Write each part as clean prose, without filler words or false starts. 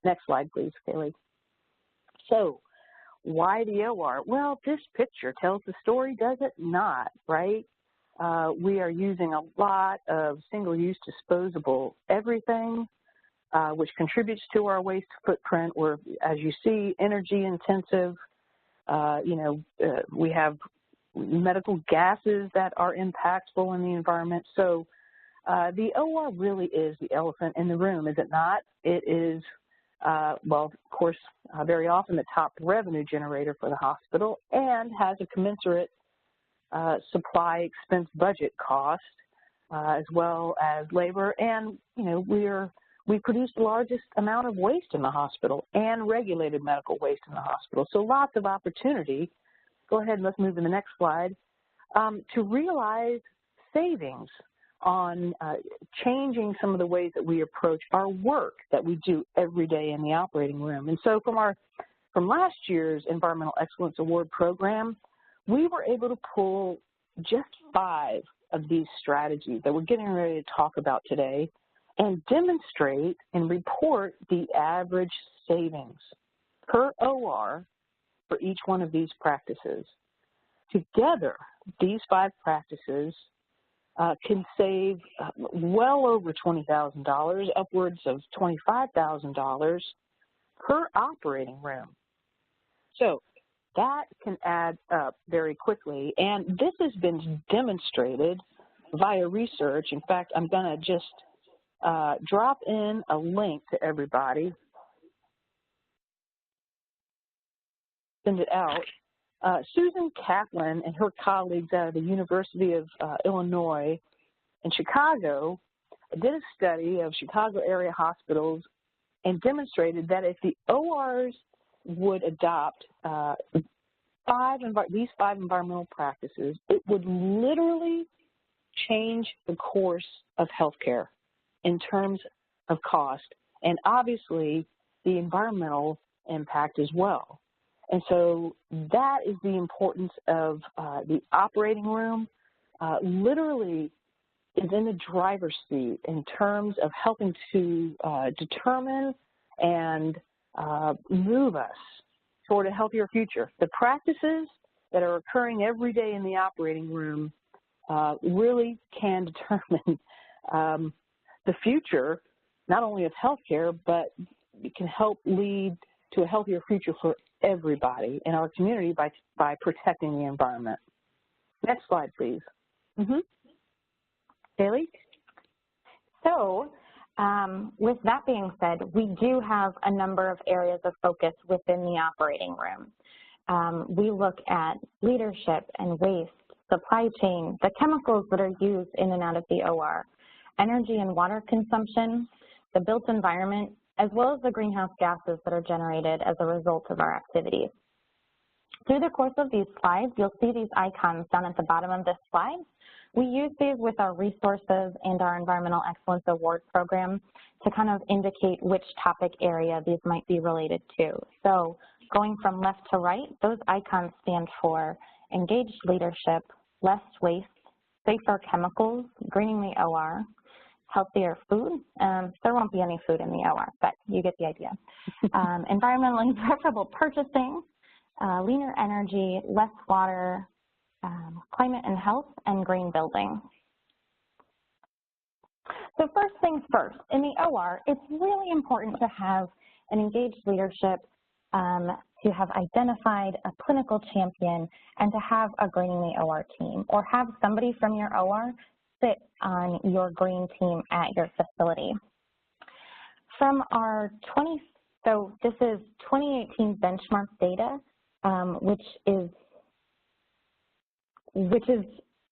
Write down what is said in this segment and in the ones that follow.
Next slide, please, Kaylee. So, why the OR? Well, this picture tells the story, does it not, right? We are using a lot of single-use disposable everything, which contributes to our waste footprint. We're, as you see, energy intensive. We have medical gases that are impactful in the environment. So the OR really is the elephant in the room, is it not? It is, well, of course, very often the top revenue generator for the hospital and has a commensurate supply expense budget cost, as well as labor. And, we produce the largest amount of waste in the hospital and regulated medical waste in the hospital. So lots of opportunity. Go ahead and let's move to the next slide. To realize savings on changing some of the ways that we approach our work that we do every day in the operating room. And so from last year's Environmental Excellence Award program, we were able to pull just 5 of these strategies that we're getting ready to talk about today and demonstrate and report the average savings per OR for each one of these practices. Together, these 5 practices can save well over $20,000, upwards of $25,000 per operating room. So that can add up very quickly, and this has been demonstrated via research. In fact, I'm going to just drop in a link to everybody, send it out. Susan Kaplan and her colleagues out of the University of Illinois in Chicago did a study of Chicago area hospitals and demonstrated that if the ORs would adopt these 5 environmental practices, it would literally change the course of healthcare in terms of cost and obviously the environmental impact as well. And so that is the importance of the operating room. Literally is in the driver's seat in terms of helping to determine and move us toward a healthier future. The practices that are occurring every day in the operating room really can determine the future, not only of healthcare, but it can help lead to a healthier future for everybody in our community by protecting the environment. Next slide, please. Haley? So, with that being said, we do have a number of areas of focus within the operating room. We look at leadership and waste, supply chain, the chemicals that are used in and out of the OR, energy and water consumption, the built environment, as well as the greenhouse gases that are generated as a result of our activities. Through the course of these slides, you'll see these icons down at the bottom of this slide. We use these with our resources and our Environmental Excellence Award program to kind of indicate which topic area these might be related to. So going from left to right, those icons stand for engaged leadership, less waste, safer chemicals, greening the OR, healthier food. There won't be any food in the OR, but you get the idea. Environmentally preferable purchasing, leaner energy, less water, climate and health, and green building. So first things first, in the OR, it's really important to have an engaged leadership, to have identified a clinical champion, and to have a greening the OR team, or have somebody from your OR sit on your green team at your facility. From our so this is 2018 benchmark data, which is,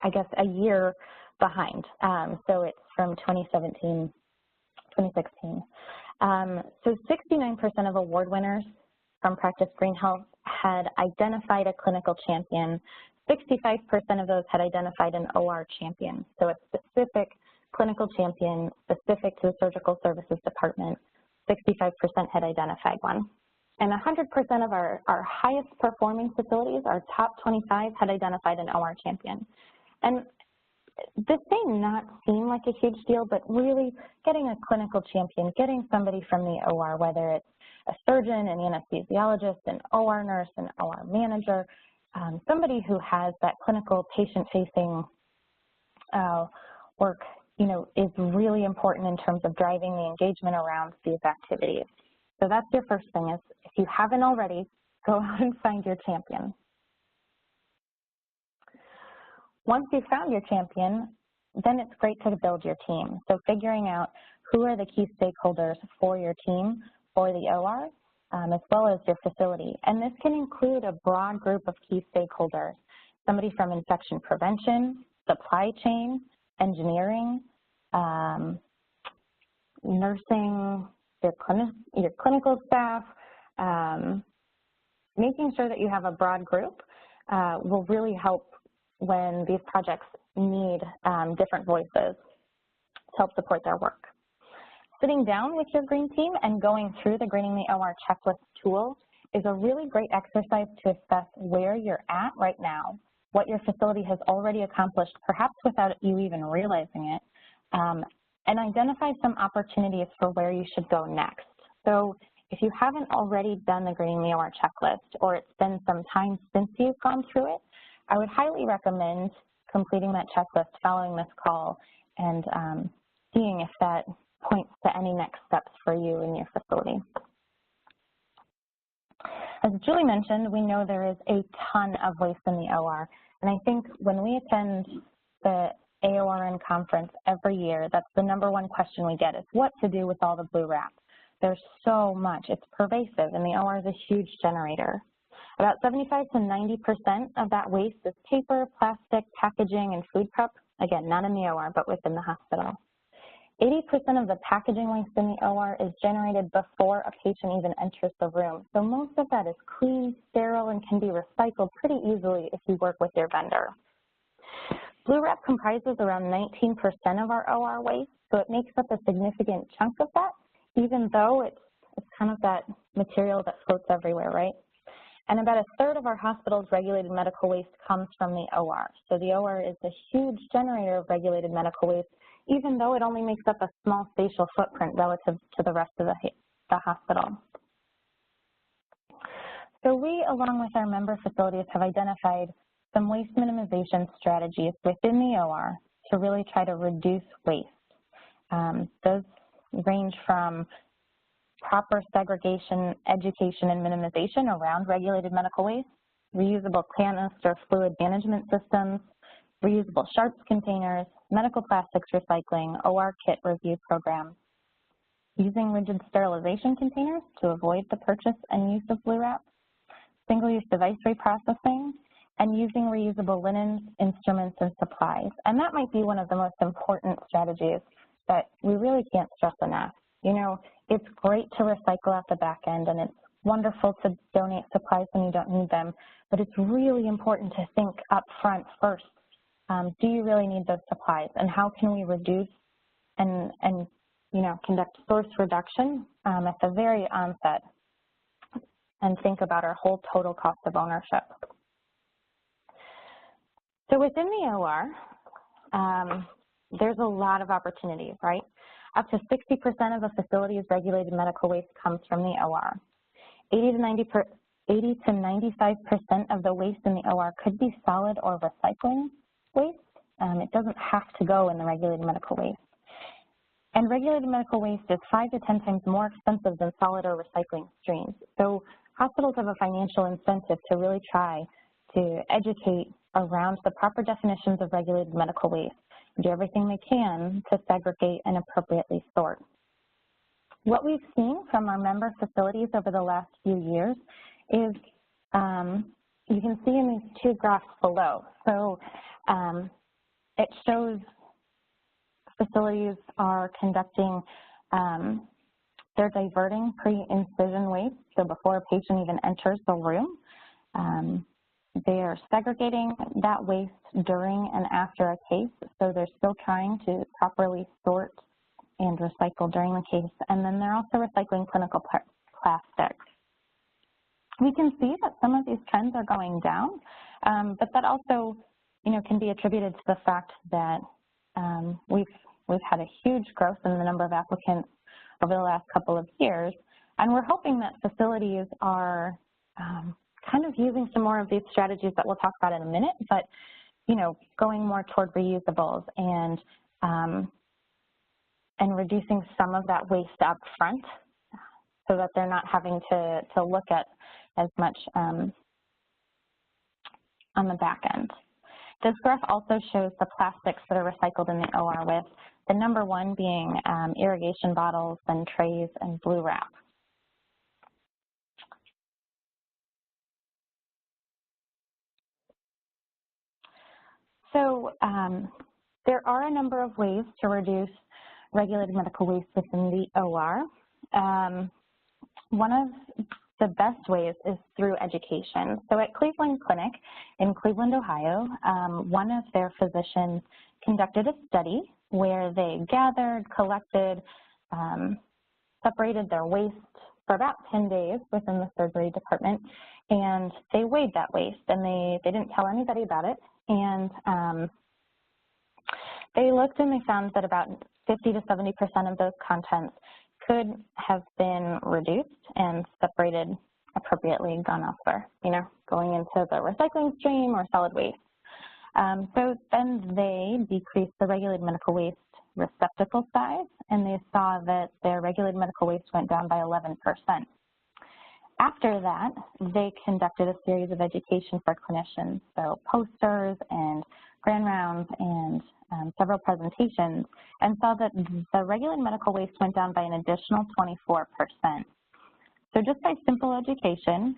I guess, a year behind. So it's from 2017, 2016. So 69% of award winners from Practice Greenhealth had identified a clinical champion. 65% of those had identified an OR champion. So a specific clinical champion specific to the Surgical Services Department. 65% had identified one. And 100% of our highest performing facilities, our top 25, had identified an OR champion. And this may not seem like a huge deal, but really getting a clinical champion, getting somebody from the OR, whether it's a surgeon, an anesthesiologist, an OR nurse, an OR manager, somebody who has that clinical patient-facing work, is really important in terms of driving the engagement around these activities. So that's your first thing is, if you haven't already, go out and find your champion. Once you've found your champion, then it's great to build your team. So figuring out who are the key stakeholders for your team, for the OR, as well as your facility. And this can include a broad group of key stakeholders, somebody from infection prevention, supply chain, engineering, nursing, your clinical staff. Making sure that you have a broad group will really help when these projects need different voices to help support their work. Sitting down with your green team and going through the Greening the OR checklist tool is a really great exercise to assess where you're at right now, what your facility has already accomplished, perhaps without you even realizing it, and identify some opportunities for where you should go next. So if you haven't already done the Greening the OR checklist, or it's been some time since you've gone through it, I would highly recommend completing that checklist following this call and seeing if that points to any next steps for you in your facility. As Julie mentioned, we know there is a ton of waste in the OR, and I think when we attend the AORN conference every year, that's the #1 question we get is what to do with all the blue wrap. There's so much, it's pervasive, and the OR is a huge generator. About 75 to 90% of that waste is paper, plastic, packaging, and food prep. Again, not in the OR, but within the hospital. 80% of the packaging waste in the OR is generated before a patient even enters the room. So most of that is clean, sterile, and can be recycled pretty easily if you work with your vendor. Blue wrap comprises around 19% of our OR waste, so it makes up a significant chunk of that, even though it's kind of that material that floats everywhere, right? And about 1/3 of our hospital's regulated medical waste comes from the OR. So the OR is a huge generator of regulated medical waste, even though it only makes up a small spatial footprint relative to the rest of the hospital. So we, along with our member facilities, have identified some waste minimization strategies within the OR to really try to reduce waste. Those range from proper segregation, education, and minimization around regulated medical waste, reusable canister fluid management systems, reusable sharps containers, medical plastics recycling, OR kit review programs, using rigid sterilization containers to avoid the purchase and use of blue wrap, single-use device reprocessing, and using reusable linens, instruments, and supplies. And that might be one of the most important strategies that we really can't stress enough. It's great to recycle at the back end, and it's wonderful to donate supplies when you don't need them, but it's really important to think up front first. Do you really need those supplies, and how can we reduce and conduct source reduction at the very onset and think about our whole total cost of ownership. So within the OR, there's a lot of opportunities, right? Up to 60% of a facility's regulated medical waste comes from the OR. 80 to 95% of the waste in the OR could be solid or recycling waste. It doesn't have to go in the regulated medical waste. And regulated medical waste is 5 to 10 times more expensive than solid or recycling streams. So hospitals have a financial incentive to really try to educate around the proper definitions of regulated medical waste, do everything they can to segregate and appropriately sort. What we've seen from our member facilities over the last few years is you can see in these 2 graphs below. So it shows facilities are conducting, they're diverting pre-incision waste, so before a patient even enters the room. They are segregating that waste during and after a case, so they're still trying to properly sort and recycle during the case, and then they're also recycling clinical plastics. We can see that some of these trends are going down, but that also, can be attributed to the fact that we've had a huge growth in the number of applicants over the last couple of years, And we're hoping that facilities are kind of using some more of these strategies that we'll talk about in a minute, but, you know, going more toward reusables and reducing some of that waste up front so that they're not having to look at as much on the back end. This graph also shows the plastics that are recycled in the OR, with the number one being irrigation bottles, then trays, and blue wrap. So there are a number of ways to reduce regulated medical waste within the OR. One of the best ways is through education. So at Cleveland Clinic in Cleveland, Ohio, one of their physicians conducted a study where they gathered, collected, separated their waste for about 10 days within the surgery department, and they weighed that waste, and they didn't tell anybody about it. And they looked and they found that about 50 to 70% of those contents could have been reduced and separated appropriately, gone elsewhere, you know, going into the recycling stream or solid waste. So then they decreased the regulated medical waste receptacle size, and they saw that their regulated medical waste went down by 11%. After that, they conducted a series of education for clinicians, so posters and grand rounds and several presentations, and saw that the regulated medical waste went down by an additional 24%. So just by simple education,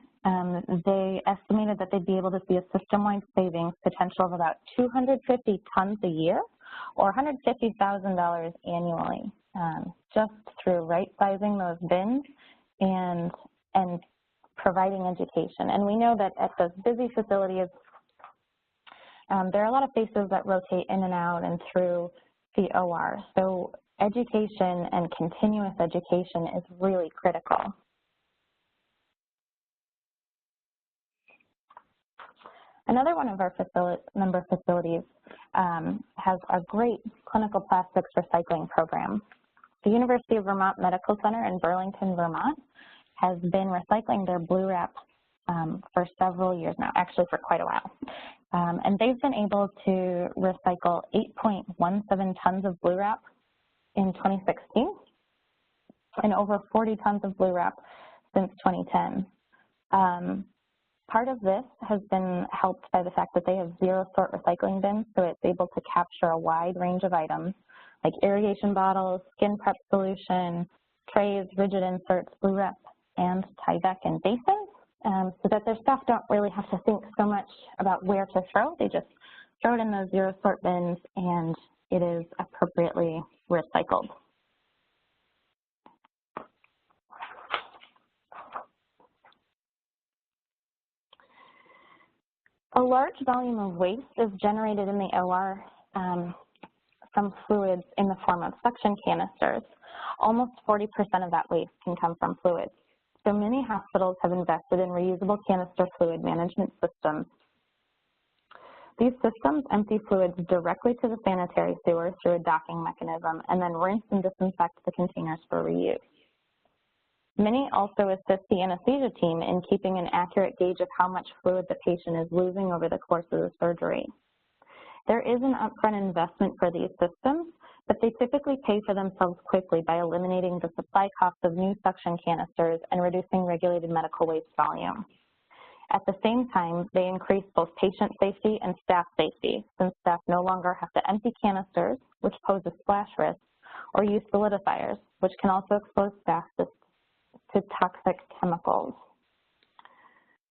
they estimated that they'd be able to see a system-wide savings potential of about 250 tons a year, or $150,000 annually, just through right-sizing those bins and providing education. And we know that at those busy facilities, there are a lot of faces that rotate in and out and through the OR. So education and continuous education is really critical. Another one of our member facilities has a great clinical plastics recycling program. The University of Vermont Medical Center in Burlington, Vermont has been recycling their blue wrap for several years now, actually for quite a while. And they've been able to recycle 8.17 tons of blue wrap in 2016 and over 40 tons of blue wrap since 2010. Part of this has been helped by the fact that they have zero sort recycling bins, so it's able to capture a wide range of items like irrigation bottles, skin prep solution, trays, rigid inserts, blue wrap, and Tyvek and basins, so that their staff don't really have to think so much about where to throw. They just throw it in those zero sort bins and it is appropriately recycled. A large volume of waste is generated in the OR from fluids in the form of suction canisters. Almost 40% of that waste can come from fluids. So many hospitals have invested in reusable canister fluid management systems. These systems empty fluids directly to the sanitary sewer through a docking mechanism and then rinse and disinfect the containers for reuse. Many also assist the anesthesia team in keeping an accurate gauge of how much fluid the patient is losing over the course of the surgery. There is an upfront investment for these systems, but they typically pay for themselves quickly by eliminating the supply cost of new suction canisters and reducing regulated medical waste volume. At the same time, they increase both patient safety and staff safety, since staff no longer have to empty canisters, which pose a splash risk, or use solidifiers, which can also expose staff to toxic chemicals.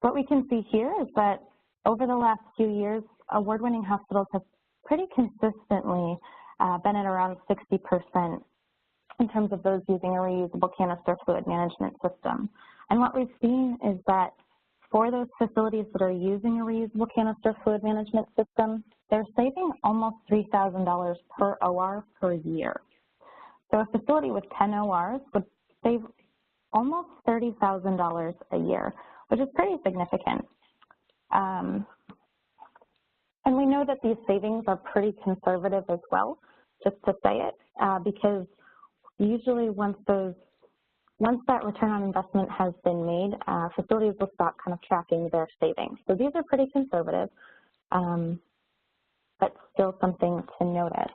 What we can see here is that over the last few years, award-winning hospitals have pretty consistently been at around 60% in terms of those using a reusable canister fluid management system. And what we've seen is that for those facilities that are using a reusable canister fluid management system, they're saving almost $3,000 per OR per year. So a facility with 10 ORs would save almost $30,000 a year, which is pretty significant. And we know that these savings are pretty conservative as well, just to say it, because usually once those once that return on investment has been made, facilities will stop kind of tracking their savings. So these are pretty conservative, but still something to notice.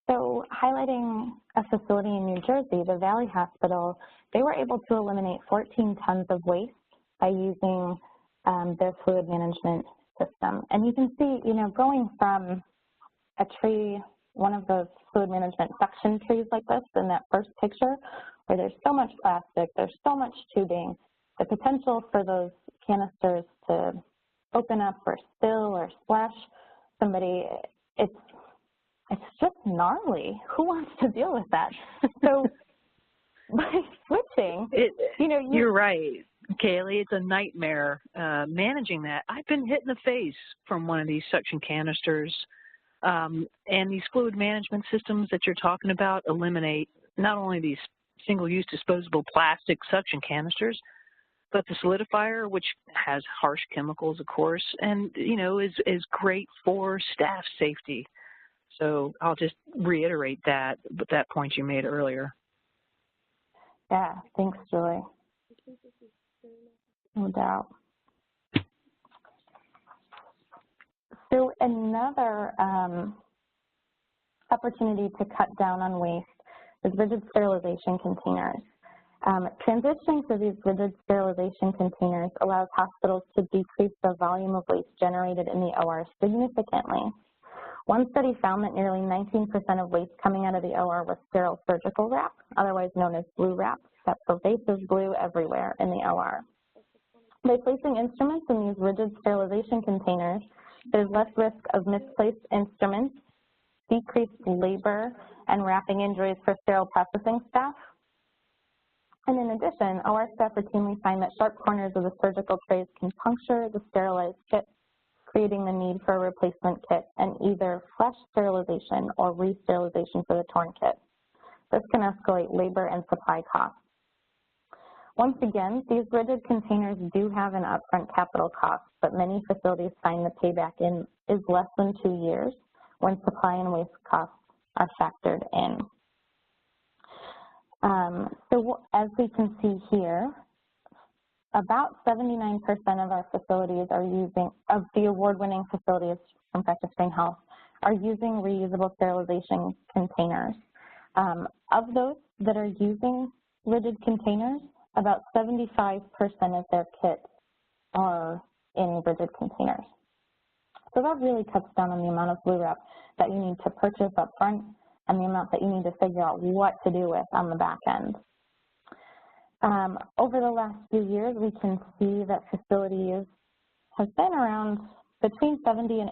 So highlighting a facility in New Jersey, the Valley Hospital, they were able to eliminate 14 tons of waste by using their fluid management system. And you can see, going from a tree, one of those fluid management suction trees like this in that first picture, where there's so much plastic, there's so much tubing, the potential for those canisters to open up or spill or splash somebody, it's just gnarly. Who wants to deal with that? So by switching, you're right, Kaylee. It's a nightmare managing that. I've been hit in the face from one of these suction canisters, and these fluid management systems that you're talking about eliminate not only these single-use disposable plastic suction canisters, but the solidifier, which has harsh chemicals, of course, and is great for staff safety. So I'll just reiterate that point you made earlier. Yeah, thanks, Julie. No doubt. So another opportunity to cut down on waste is rigid sterilization containers. Transitioning to these rigid sterilization containers allows hospitals to decrease the volume of waste generated in the OR significantly. One study found that nearly 19% of waste coming out of the OR was sterile surgical wrap, otherwise known as blue wrap, that pervasive glue everywhere in the OR. By placing instruments in these rigid sterilization containers, there's less risk of misplaced instruments, decreased labor, and wrapping injuries for sterile processing staff. And in addition, OR staff routinely find that sharp corners of the surgical trays can puncture the sterilized kit, creating the need for a replacement kit and either flash sterilization or re-sterilization for the torn kit. This can escalate labor and supply costs. Once again, these rigid containers do have an upfront capital cost, but many facilities find the payback is less than 2 years when supply and waste costs are factored in. So as we can see here, about 79% of our facilities of the award-winning facilities from Practice Greenhealth are using reusable sterilization containers. Of those that are using rigid containers, about 75% of their kits are in rigid containers. So that really cuts down on the amount of blue wrap that you need to purchase up front and the amount that you need to figure out what to do with on the back end. Over the last few years, we can see that facilities have been around between 70 and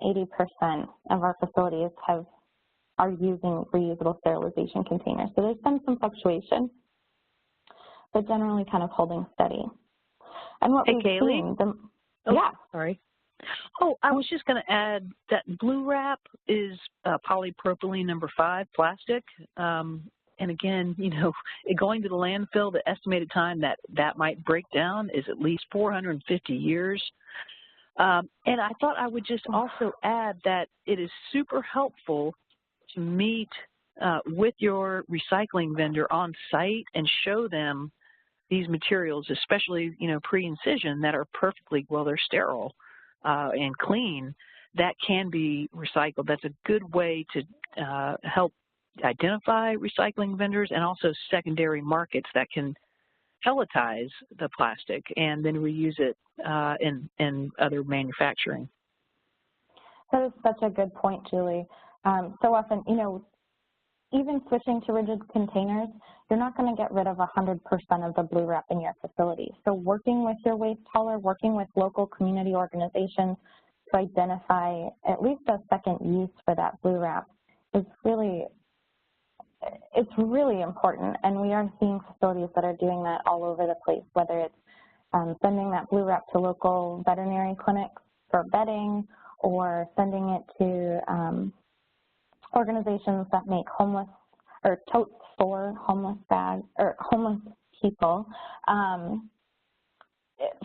80% of our facilities are using reusable sterilization containers. So there's been some fluctuation, but generally kind of holding steady. And what we've Kaylee? seen, yeah. Sorry. Oh, I was just going to add that blue wrap is polypropylene number 5 plastic. And again, going to the landfill, the estimated time that might break down is at least 450 years. And I thought I would just also add that it is super helpful to meet with your recycling vendor on site and show them these materials, especially, pre-incision, that are perfectly, they're sterile and clean, that can be recycled. That's a good way to help identify recycling vendors and also secondary markets that can pelletize the plastic and then reuse it in other manufacturing. That is such a good point, Julie. So often, even switching to rigid containers, you're not going to get rid of 100% of the blue wrap in your facility. So working with your waste hauler, working with local community organizations to identify at least a second use for that blue wrap is really important, and we are seeing facilities that are doing that all over the place, whether it's sending that blue wrap to local veterinary clinics for bedding or sending it to organizations that make homeless or totes for homeless bags or homeless people.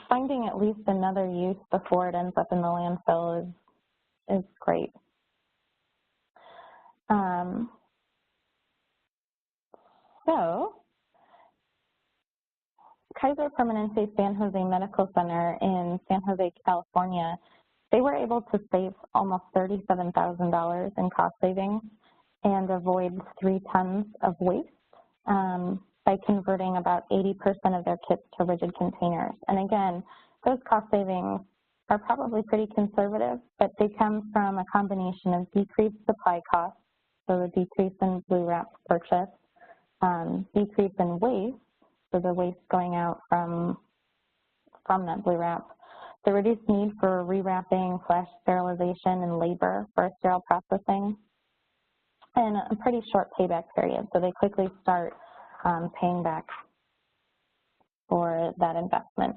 Finding at least another use before it ends up in the landfill is great. So, Kaiser Permanente San Jose Medical Center in San Jose, California, they were able to save almost $37,000 in cost savings and avoid 3 tons of waste by converting about 80% of their kits to rigid containers. And again, those cost savings are probably pretty conservative, but they come from a combination of decreased supply costs, so the decrease in blue wrap purchase, decrease in waste, so the waste going out from that blue wrap, the reduced need for rewrapping, flash sterilization, and labor for sterile processing, and a pretty short payback period, so they quickly start paying back for that investment.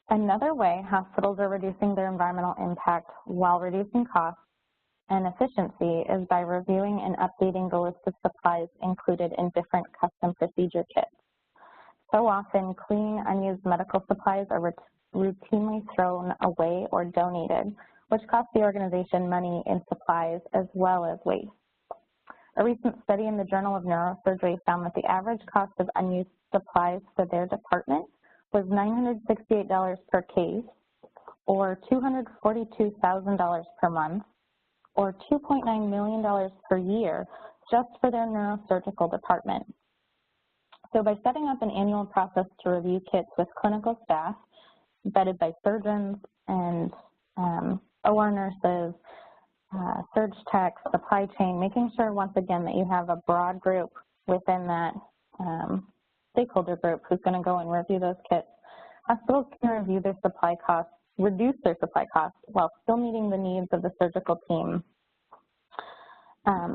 Another way hospitals are reducing their environmental impact while reducing costs and efficiency is by reviewing and updating the list of supplies included in different custom procedure kits. So often, clean, unused medical supplies are routinely thrown away or donated, which costs the organization money in supplies as well as waste. A recent study in the Journal of Neurosurgery found that the average cost of unused supplies for their department was $968 per case, or $242,000 per month, or $2.9 million per year just for their neurosurgical department. So by setting up an annual process to review kits with clinical staff, vetted by surgeons and OR nurses, surge techs, supply chain, making sure once again that you have a broad group within that stakeholder group who's going to go and review those kits. Hospitals can review their supply costs, reduce their supply costs while still meeting the needs of the surgical team.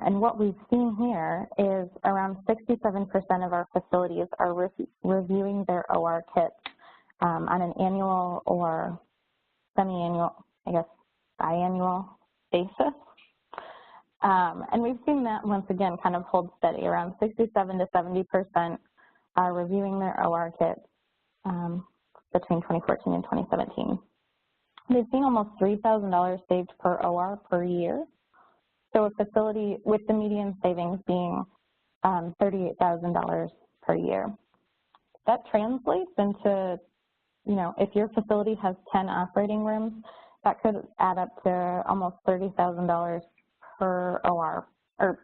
And what we've seen here is around 67% of our facilities are reviewing their OR kits on an annual or semi-annual, I guess, biannual basis. And we've seen that once again kind of hold steady. Around 67 to 70% are reviewing their OR kits between 2014 and 2017. They've seen almost $3,000 saved per OR per year. So a facility with the median savings being $38,000 per year. That translates into, you know, if your facility has 10 operating rooms, that could add up to almost $30,000 per OR, or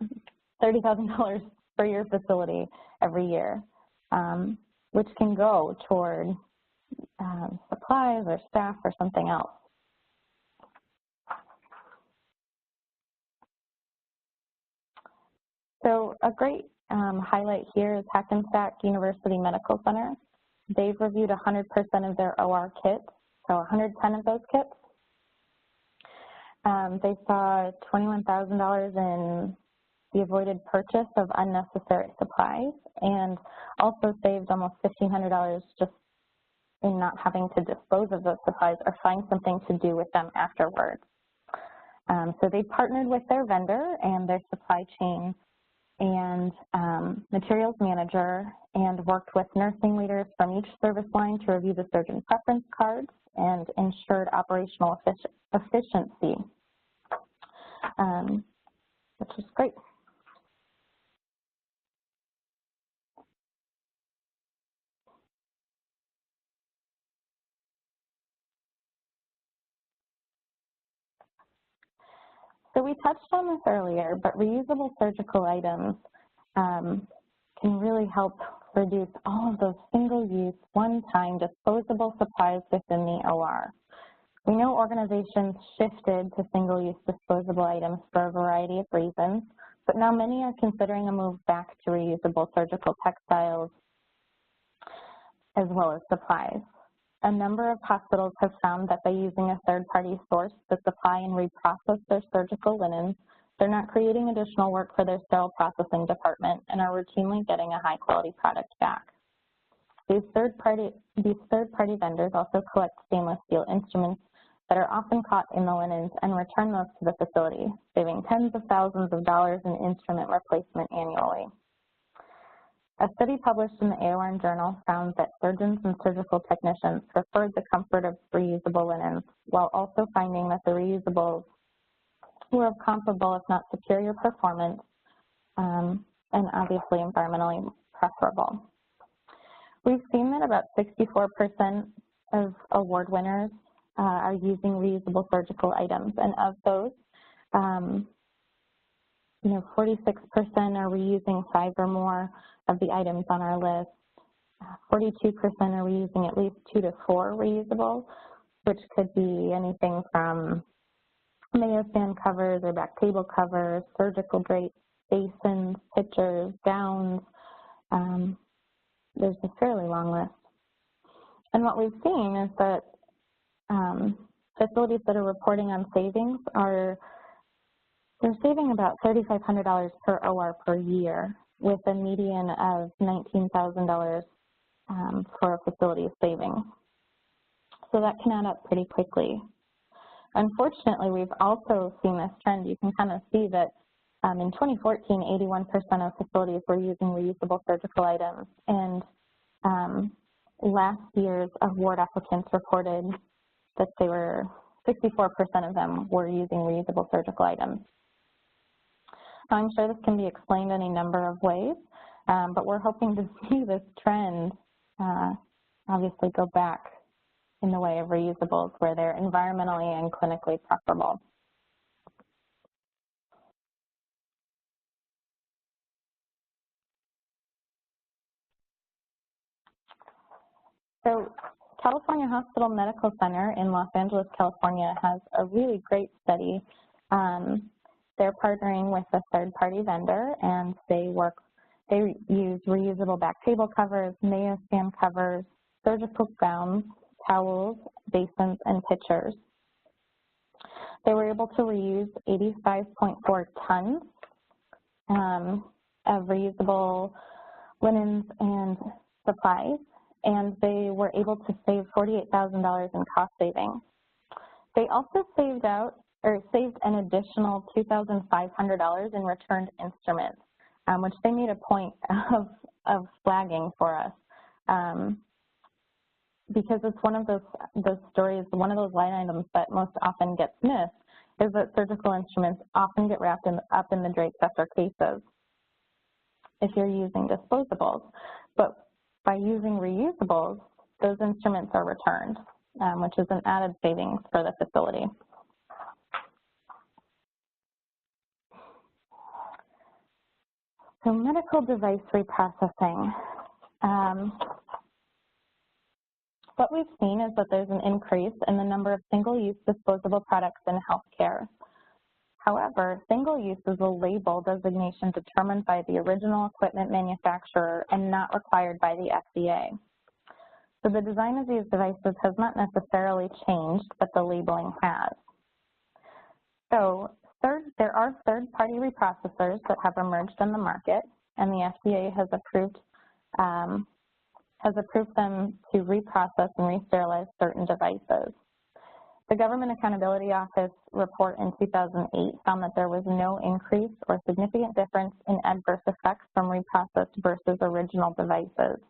$30,000 for your facility every year, which can go toward supplies or staff or something else. So a great highlight here is Hackensack University Medical Center. They've reviewed 100% of their OR kits, so 110 of those kits. They saw $21,000 in the avoided purchase of unnecessary supplies and also saved almost $1,500 just in not having to dispose of those supplies or find something to do with them afterwards. So they partnered with their vendor and their supply chain and materials manager and worked with nursing leaders from each service line to review the surgeon preference cards and ensured operational efficiency, which is great. So we touched on this earlier, but reusable surgical items can really help reduce all of those single-use, one-time disposable supplies within the OR. We know organizations shifted to single-use disposable items for a variety of reasons, but now many are considering a move back to reusable surgical textiles as well as supplies. A number of hospitals have found that by using a third-party source to supply and reprocess their surgical linens, they're not creating additional work for their sterile processing department and are routinely getting a high-quality product back. These third-party vendors also collect stainless steel instruments that are often caught in the linens and return those to the facility, saving tens of thousands of dollars in instrument replacement annually. A study published in the AORN Journal found that surgeons and surgical technicians preferred the comfort of reusable linens, while also finding that the reusables were of comparable, if not superior, performance, and obviously environmentally preferable. We've seen that about 64% of award winners are using reusable surgical items, and of those, 46% are reusing 5 or more of the items on our list. 42% are reusing at least 2 to 4 reusables, which could be anything from mayo stand covers or back table covers, surgical drapes, basins, pitchers, gowns. There's a fairly long list. And what we've seen is that facilities that are reporting on savings they're saving about $3,500 per OR per year, with a median of $19,000 for a facility savings. So that can add up pretty quickly. Unfortunately, we've also seen this trend. You can kind of see that in 2014, 81% of facilities were using reusable surgical items, and last year's award applicants reported that 64% of them were using reusable surgical items. Now, I'm sure this can be explained in a number of ways, but we're hoping to see this trend obviously go back in the way of reusables where they're environmentally and clinically preferable. So California Hospital Medical Center in Los Angeles, California has a really great study. They're partnering with a third-party vendor, and they use reusable back table covers, mayo stand covers, surgical gowns, towels, basins, and pitchers. They were able to reuse 85.4 tons of reusable linens and supplies, and they were able to save $48,000 in cost savings. They also saved an additional $2,500 in returned instruments, which they made a point of flagging for us, because it's one of those stories, one of those line items that most often gets missed, is that surgical instruments often get wrapped up in the drapes after cases if you're using disposables. But by using reusables, those instruments are returned, which is an added savings for the facility. So medical device reprocessing. What we've seen is that there's an increase in the number of single-use disposable products in healthcare. However, single-use is a label designation determined by the original equipment manufacturer and not required by the FDA. So the design of these devices has not necessarily changed, but the labeling has. So there are third-party reprocessors that have emerged on the market, and the FDA has approved them to reprocess and resterilize certain devices. The Government Accountability Office report in 2008 found that there was no increase or significant difference in adverse effects from reprocessed versus original devices.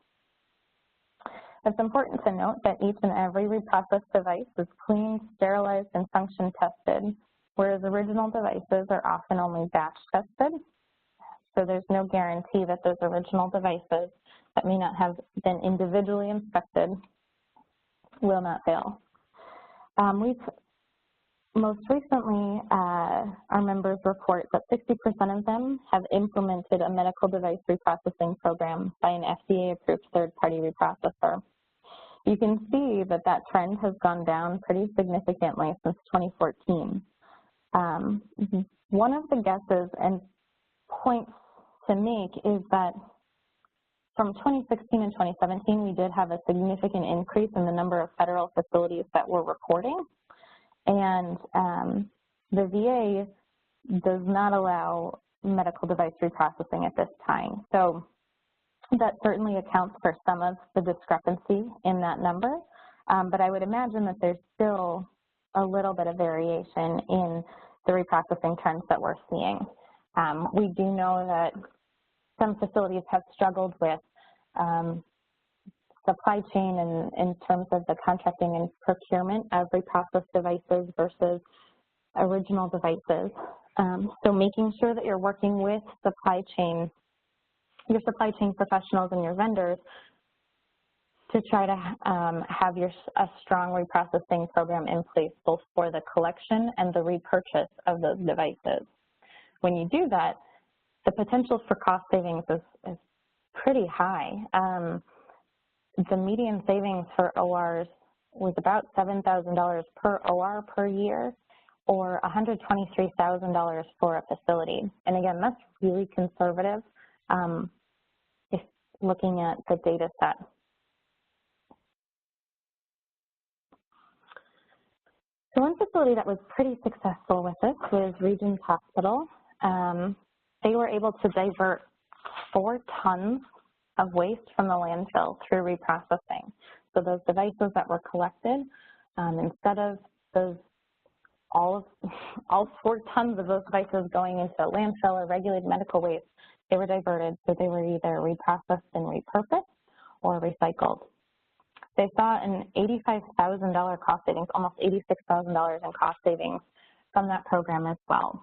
It's important to note that each and every reprocessed device is cleaned, sterilized, and function tested, whereas original devices are often only batch tested. So there's no guarantee that those original devices that may not have been individually inspected will not fail. We've most recently, our members report that 60% of them have implemented a medical device reprocessing program by an FDA-approved third-party reprocessor. You can see that that trend has gone down pretty significantly since 2014. One of the guesses and points to make is that from 2016 and 2017, we did have a significant increase in the number of federal facilities that were reporting, and the VA does not allow medical device reprocessing at this time. So that certainly accounts for some of the discrepancy in that number, but I would imagine that there's still a little bit of variation in the reprocessing trends that we're seeing. We do know that some facilities have struggled with supply chain in terms of the contracting and procurement of reprocessed devices versus original devices. So making sure that you're working with your supply chain professionals and your vendors to try to have a strong reprocessing program in place, both for the collection and the repurchase of those devices. When you do that, the potential for cost savings is pretty high. The median savings for ORs was about $7,000 per OR per year, or $123,000 for a facility. And again, that's really conservative if looking at the data set. So one facility that was pretty successful with this was Regions Hospital. They were able to divert 4 tons of waste from the landfill through reprocessing. So those devices that were collected, instead of all 4 tons of those devices going into a landfill or regulated medical waste, they were diverted, so they were either reprocessed and repurposed or recycled. They saw an $85,000 cost savings, almost $86,000 in cost savings from that program as well.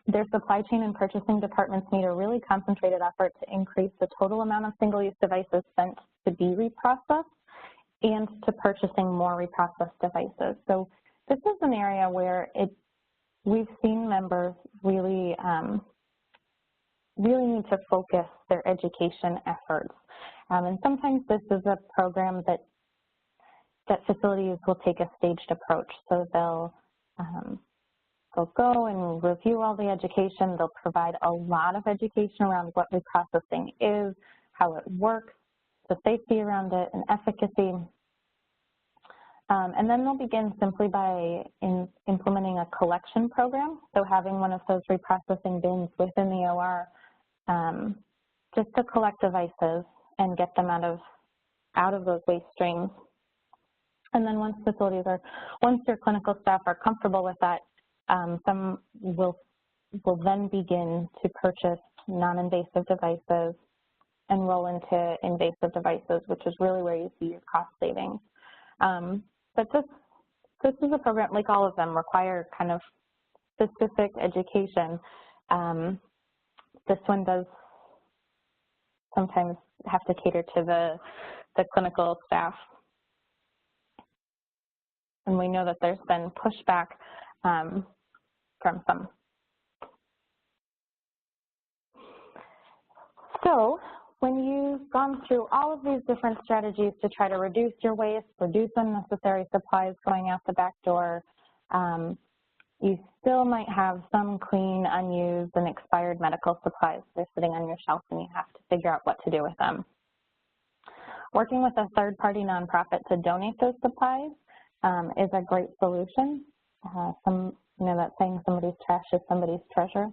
Their supply chain and purchasing departments made a really concentrated effort to increase the total amount of single-use devices sent to be reprocessed and to purchasing more reprocessed devices. So this is an area where we've seen members really need to focus their education efforts. And sometimes this is a program that facilities will take a staged approach. So they'll go and review all the education. They'll provide a lot of education around what reprocessing is, how it works, the safety around it, and efficacy. And then they'll begin simply by implementing a collection program, so having one of those reprocessing bins within the OR just to collect devices and get them out of those waste streams. And then once their clinical staff are comfortable with that, some will then begin to purchase non-invasive devices and roll into invasive devices, which is really where you see your cost savings. But this is a program, like all of them, require kind of specific education. This one does sometimes have to cater to the clinical staff. And we know that there's been pushback from some. So when you've gone through all of these different strategies to try to reduce your waste, reduce unnecessary supplies going out the back door, you still might have some clean, unused, and expired medical supplies. They're sitting on your shelf and you have to figure out what to do with them. Working with a third-party nonprofit to donate those supplies is a great solution. That saying somebody's trash is somebody's treasure.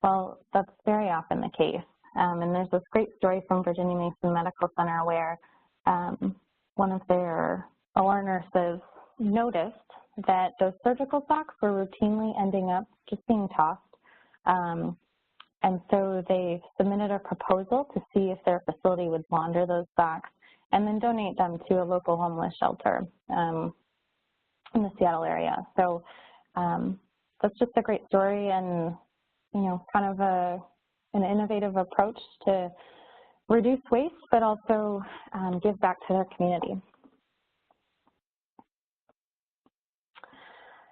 Well, that's very often the case. And there's this great story from Virginia Mason Medical Center where one of their OR nurses noticed that those surgical socks were routinely ending up just being tossed. And so they submitted a proposal to see if their facility would launder those socks and then donate them to a local homeless shelter in the Seattle area. So that's just a great story and, kind of an innovative approach to reduce waste, but also give back to their community.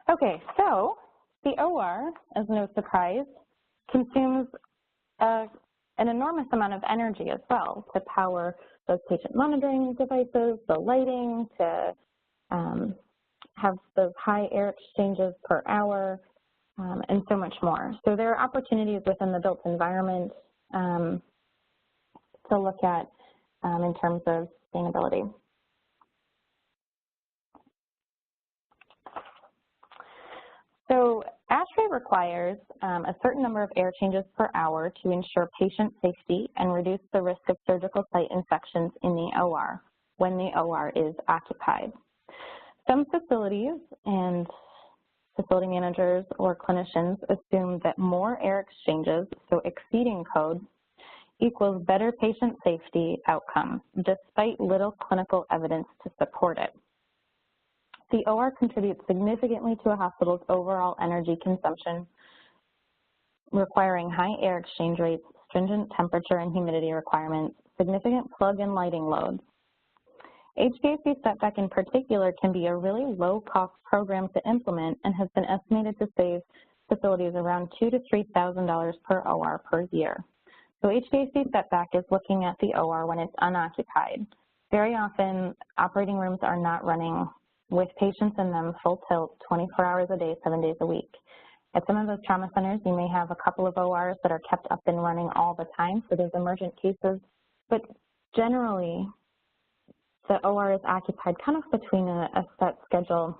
Okay, so the OR, as no surprise, consumes an enormous amount of energy as well to power those patient monitoring devices, the lighting, to have those high air exchanges per hour, and so much more. So there are opportunities within the built environment to look at in terms of sustainability. So ASHRAE requires a certain number of air changes per hour to ensure patient safety and reduce the risk of surgical site infections in the OR when the OR is occupied. Some facilities and facility managers or clinicians assume that more air exchanges, so exceeding code, equals better patient safety outcomes, despite little clinical evidence to support it. The OR contributes significantly to a hospital's overall energy consumption, requiring high air exchange rates, stringent temperature and humidity requirements, significant plug and lighting loads. HVAC step-back in particular can be a really low-cost program to implement and has been estimated to save facilities around $2,000 to $3,000 per OR per year. So HVAC step-back is looking at the OR when it's unoccupied. Very often, operating rooms are not running with patients in them full tilt 24 hours a day, 7 days a week. At some of those trauma centers, you may have a couple of ORs that are kept up and running all the time for those emergent cases, but generally, the OR is occupied kind of between a set schedule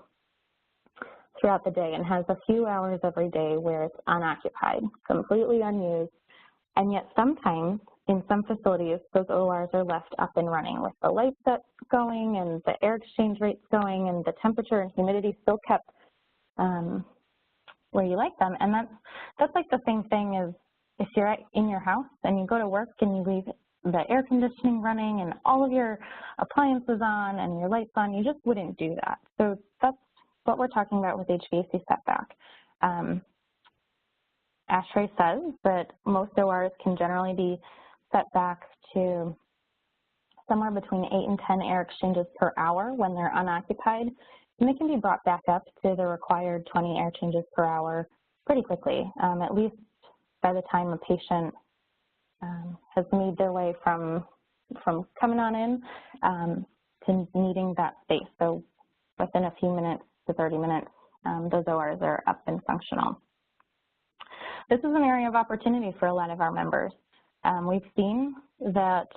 throughout the day and has a few hours every day where it's unoccupied, completely unused, and yet sometimes in some facilities, those ORs are left up and running with the lights going and the air exchange rates going and the temperature and humidity still kept where you like them. And that's like the same thing as if you're in your house and you go to work and you leave the air conditioning running and all of your appliances on and your lights on, you just wouldn't do that. So that's what we're talking about with HVAC setback. ASHRAE says that most ORs can generally be set back to somewhere between 8 and 10 air exchanges per hour when they're unoccupied, and they can be brought back up to the required 20 air changes per hour pretty quickly, at least by the time a patient has made their way from coming on in to needing that space. So within a few minutes to 30 minutes, those ORs are up and functional. This is an area of opportunity for a lot of our members. We've seen that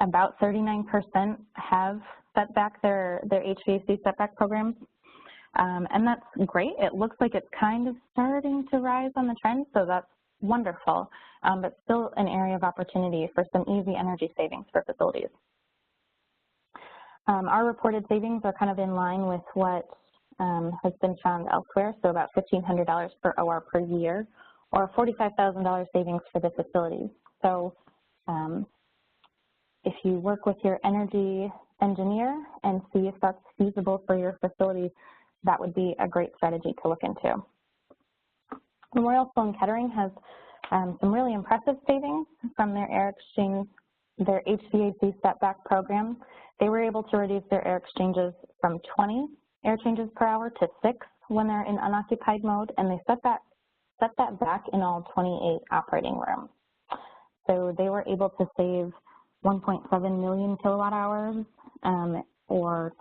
about 39% have set back their HVAC setback programs, and that's great. It looks like it's kind of starting to rise on the trend, so that's wonderful, but still an area of opportunity for some easy energy savings for facilities. Our reported savings are kind of in line with what has been found elsewhere, so about $1,500 per OR per year, or $45,000 savings for the facilities. So if you work with your energy engineer and see if that's feasible for your facility, that would be a great strategy to look into. Memorial Sloan Kettering has some really impressive savings from their HVAC setback program. They were able to reduce their air exchanges from 20 air changes per hour to 6 when they're in unoccupied mode, and they set that back in all 28 operating rooms. So they were able to save 1.7 million kilowatt hours, or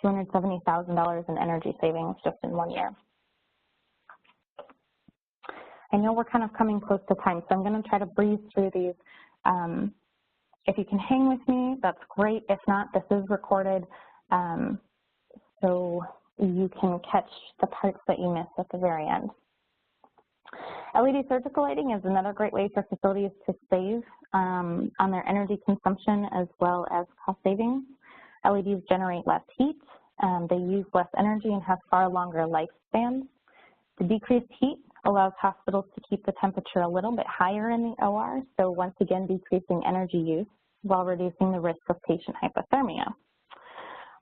$270,000 in energy savings just in 1 year. I know we're kind of coming close to time, so I'm going to try to breeze through these. If you can hang with me, that's great. If not, this is recorded, so you can catch the parts that you missed at the very end. LED surgical lighting is another great way for facilities to save on their energy consumption as well as cost savings. LEDs generate less heat, they use less energy and have far longer lifespans. The decreased heat allows hospitals to keep the temperature a little bit higher in the OR, so once again decreasing energy use while reducing the risk of patient hypothermia.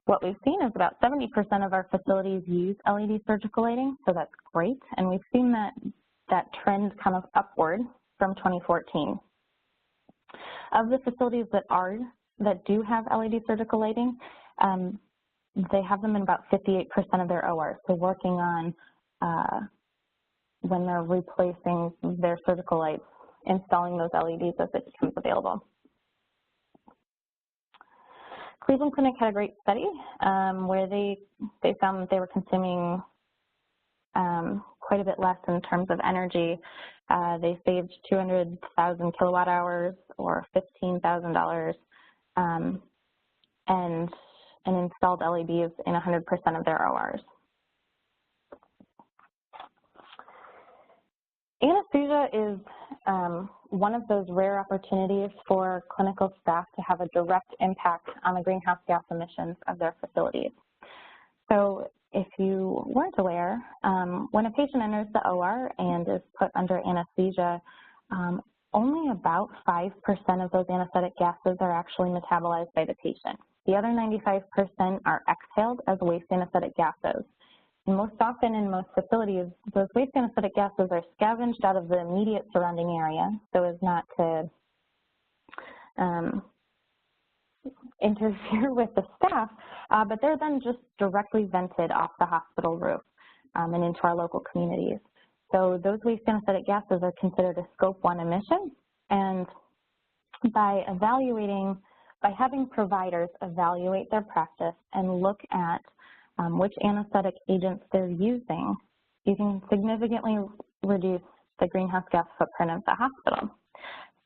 What we've seen is about 70% of our facilities use LED surgical lighting, so that's great, and we've seen that trend kind of upward from 2014. Of the facilities that do have LED surgical lighting, they have them in about 58% of their ORs, so working on when they're replacing their surgical lights, installing those LEDs as it becomes available. Cleveland Clinic had a great study where they found that they were consuming quite a bit less in terms of energy. They saved 200,000 kilowatt hours, or $15,000, and installed LEDs in 100% of their ORs. Anesthesia is one of those rare opportunities for clinical staff to have a direct impact on the greenhouse gas emissions of their facilities. So if you weren't aware, when a patient enters the OR and is put under anesthesia, only about 5% of those anesthetic gases are actually metabolized by the patient. The other 95% are exhaled as waste anesthetic gases. And most often in most facilities, those waste anesthetic gases are scavenged out of the immediate surrounding area so as not to interfere with the staff, but they're then just directly vented off the hospital roof and into our local communities. So those waste anesthetic gases are considered a Scope 1 emission, and by having providers evaluate their practice and look at which anesthetic agents they're using, you can significantly reduce the greenhouse gas footprint of the hospital.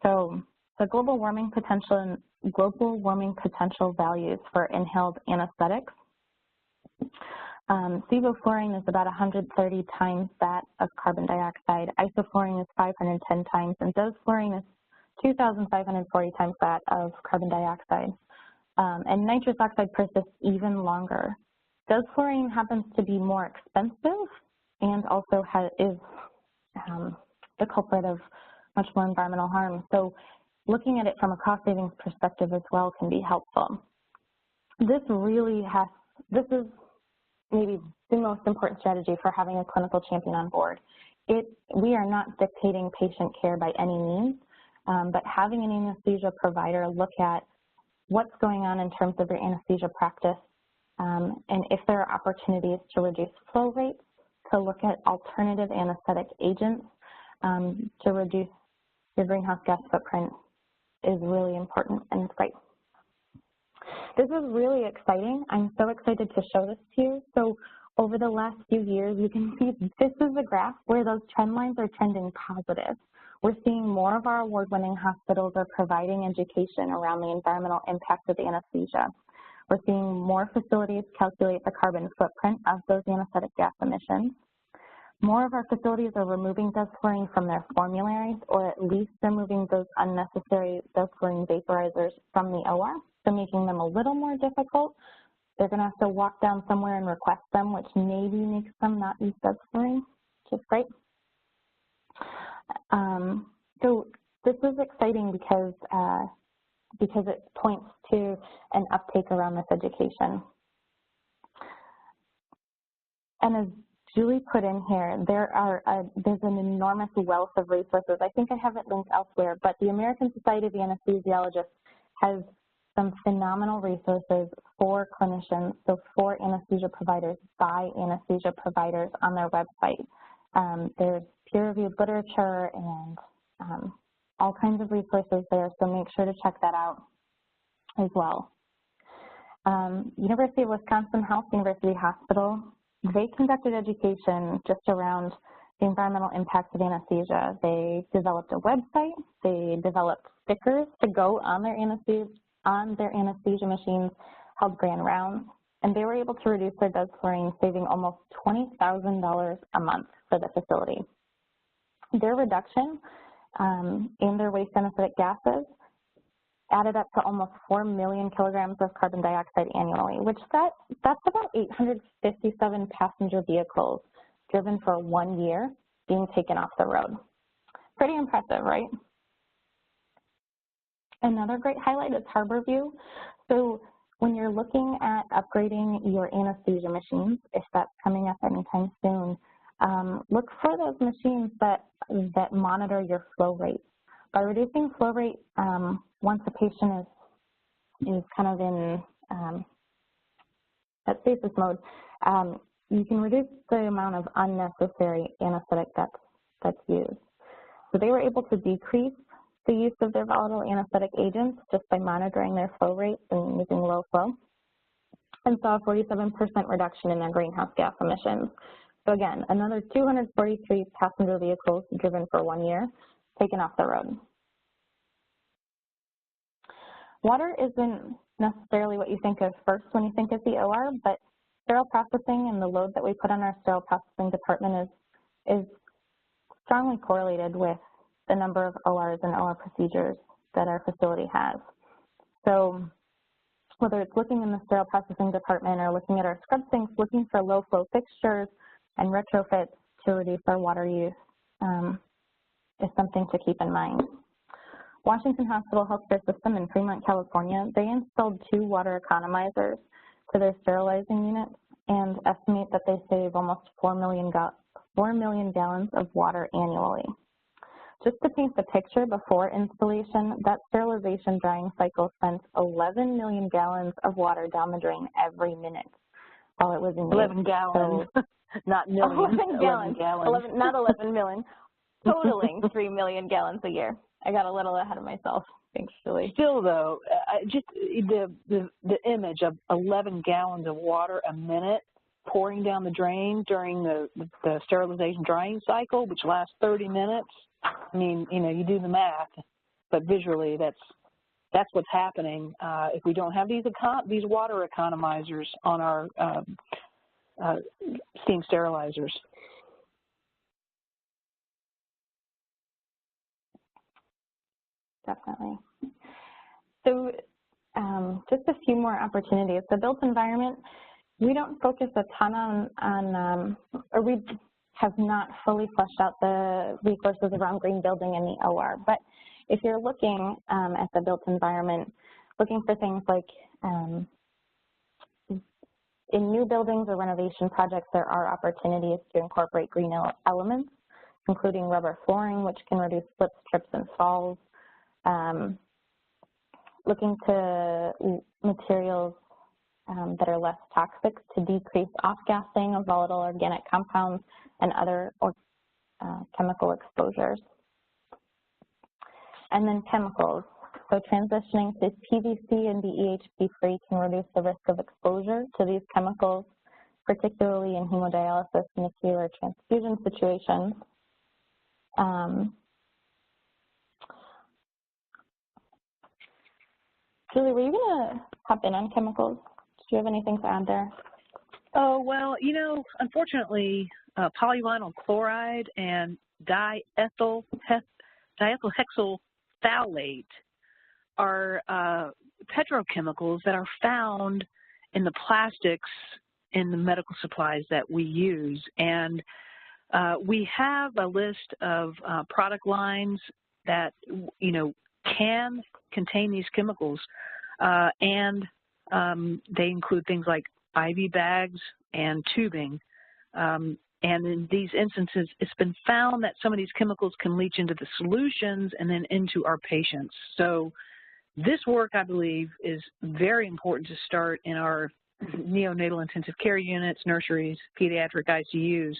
So the global warming potential values for inhaled anesthetics. Sevoflurane is about 130 times that of carbon dioxide. Isoflurane is 510 times, and dosflurane is 2,540 times that of carbon dioxide. And nitrous oxide persists even longer. Dosflurane happens to be more expensive and also is the culprit of much more environmental harm. So looking at it from a cost savings perspective as well can be helpful. This is maybe the most important strategy for having a clinical champion on board. We are not dictating patient care by any means, but having an anesthesia provider look at what's going on in terms of your anesthesia practice, and if there are opportunities to reduce flow rates, to look at alternative anesthetic agents to reduce your greenhouse gas footprint is really important, and it's great. This is really exciting. I'm so excited to show this to you. So over the last few years, you can see this is a graph where those trend lines are trending positive. We're seeing more of our award-winning hospitals are providing education around the environmental impact of anesthesia. We're seeing more facilities calculate the carbon footprint of those anesthetic gas emissions. More of our facilities are removing dosflurane from their formularies, or at least removing those unnecessary dosflurane vaporizers from the OR, so making them a little more difficult. They're going to have to walk down somewhere and request them, which maybe makes them not use dosflurane, which is great. So this is exciting because it points to an uptake around this education. And as Julie put in here, there's an enormous wealth of resources. I think I have it linked elsewhere, but the American Society of Anesthesiologists has some phenomenal resources for clinicians, so for anesthesia providers, by anesthesia providers on their website. There's peer-reviewed literature and all kinds of resources there, so make sure to check that out as well. University of Wisconsin Health, University Hospital, they conducted education just around the environmental impacts of anesthesia. They developed a website, they developed stickers to go on their anesthesia machines, held grand rounds, and they were able to reduce their dosflurane, saving almost $20,000 a month for the facility. Their reduction in their waste anesthetic gases added up to almost 4 million kilograms of carbon dioxide annually, which that's about 857 passenger vehicles driven for 1 year being taken off the road. Pretty impressive, right? Another great highlight is Harborview. So when you're looking at upgrading your anesthesia machines, if that's coming up anytime soon, look for those machines that monitor your flow rate. By reducing flow rate, once a patient is kind of in that stasis mode, you can reduce the amount of unnecessary anesthetic that's used. So they were able to decrease the use of their volatile anesthetic agents just by monitoring their flow rates and using low flow, and saw a 47% reduction in their greenhouse gas emissions. So again, another 243 passenger vehicles driven for 1 year taken off the road. Water isn't necessarily what you think of first when you think of the OR, but sterile processing and the load that we put on our sterile processing department is strongly correlated with the number of ORs and OR procedures that our facility has. So whether it's looking in the sterile processing department or looking at our scrub sinks, looking for low flow fixtures and retrofits to reduce our water use is something to keep in mind. Washington Hospital Healthcare System in Fremont, California, they installed 2 water economizers to their sterilizing units and estimate that they save almost 4 million gallons of water annually. Just to paint the picture, before installation, that sterilization drying cycle spent 11 million gallons of water down the drain every minute while it was in use. 11 gallons, so, not millions. 11 gallons. 11, not 11 million, totaling 3 million gallons a year. I got a little ahead of myself. Thanks, Julie. Still, though, just the image of 11 gallons of water a minute pouring down the drain during the sterilization drying cycle, which lasts 30 minutes. I mean, you know, you do the math, but visually that's what's happening if we don't have these water economizers on our steam sterilizers. Definitely. So just a few more opportunities. The built environment, we don't focus a ton on or we have not fully fleshed out the resources around green building in the OR. But if you're looking at the built environment, looking for things like in new buildings or renovation projects, there are opportunities to incorporate green elements, including rubber flooring, which can reduce slips, trips, and falls. Looking to materials that are less toxic to decrease off-gassing of volatile organic compounds and other chemical exposures. And then chemicals. So transitioning to PVC and BEHP-free can reduce the risk of exposure to these chemicals, particularly in hemodialysis, NICU, or transfusion situations. Julie, were you going to hop in on chemicals? Do you have anything to add there? Oh, well, you know, unfortunately, polyvinyl chloride and diethyl hexyl phthalate are petrochemicals that are found in the plastics in the medical supplies that we use. And we have a list of product lines that, you know, can contain these chemicals, and they include things like IV bags and tubing. And in these instances, it's been found that some of these chemicals can leach into the solutions and then into our patients. So this work, I believe, is very important to start in our neonatal intensive care units, nurseries, pediatric ICUs.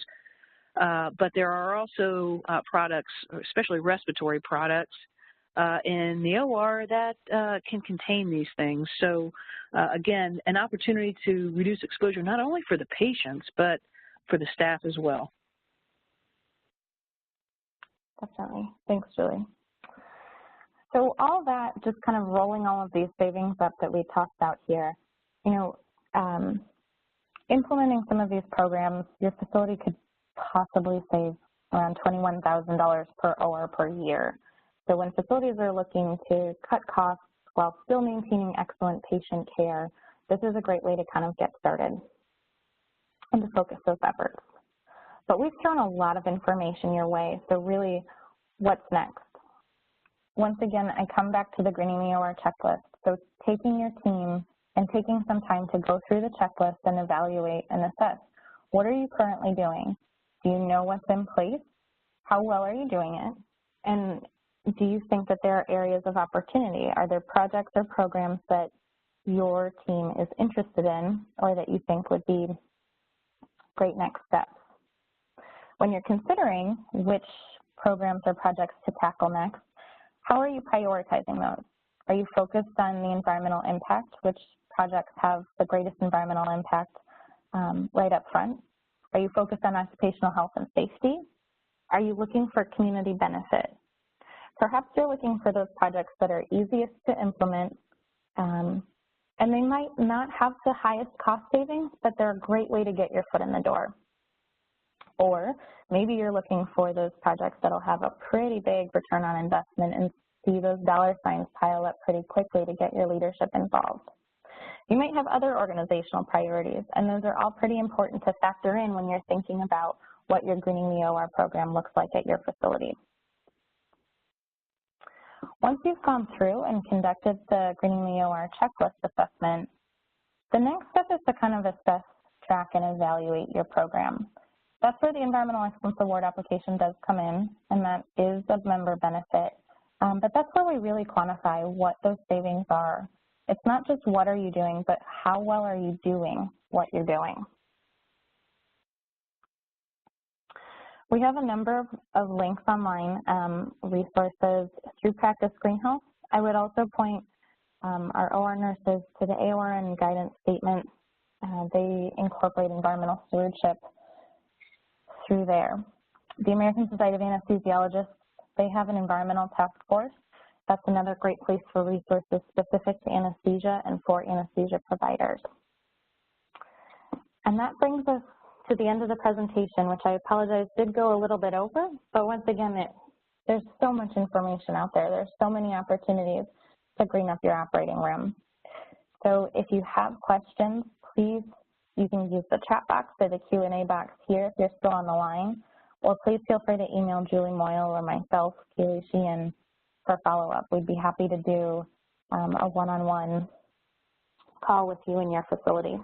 But there are also products, especially respiratory products, in the OR that can contain these things. So again, an opportunity to reduce exposure not only for the patients, but for the staff as well. Definitely. Thanks, Julie. So all that, just kind of rolling all of these savings up that we talked about here, you know, implementing some of these programs, your facility could possibly save around $21,000 per OR per year. So when facilities are looking to cut costs while still maintaining excellent patient care, this is a great way to kind of get started and to focus those efforts. But we've thrown a lot of information your way, so really, what's next? Once again, I come back to the Greening the OR checklist. So taking your team and taking some time to go through the checklist and evaluate and assess. What are you currently doing? Do you know what's in place? How well are you doing it? And do you think that there are areas of opportunity? Are there projects or programs that your team is interested in or that you think would be great next steps? When you're considering which programs or projects to tackle next, how are you prioritizing those? Are you focused on the environmental impact, which projects have the greatest environmental impact right up front? Are you focused on occupational health and safety? Are you looking for community benefit? Perhaps you're looking for those projects that are easiest to implement, and they might not have the highest cost savings, but they're a great way to get your foot in the door. Or maybe you're looking for those projects that'll have a pretty big return on investment and see those dollar signs pile up pretty quickly to get your leadership involved. You might have other organizational priorities, and those are all pretty important to factor in when you're thinking about what your Greening the OR program looks like at your facility. Once you've gone through and conducted the Greening the OR checklist assessment, the next step is to kind of assess, track, and evaluate your program. That's where the Environmental Excellence Award application does come in, and that is of member benefit. But that's where we really quantify what those savings are. It's not just what are you doing, but how well are you doing what you're doing. We have a number of links online, resources through Practice Greenhealth. I would also point our OR nurses to the AORN guidance statement. They incorporate environmental stewardship through there. The American Society of Anesthesiologists, they have an environmental task force. That's another great place for resources specific to anesthesia and for anesthesia providers. And that brings us to the end of the presentation, which I apologize did go a little bit over, but once again, there's so much information out there. There's so many opportunities to green up your operating room. So if you have questions, please, you can use the chat box or the Q&A box here if you're still on the line, or please feel free to email Julie Moyle or myself, Kaylee Sheehan, for follow-up. We'd be happy to do a one-on-one call with you in your facility.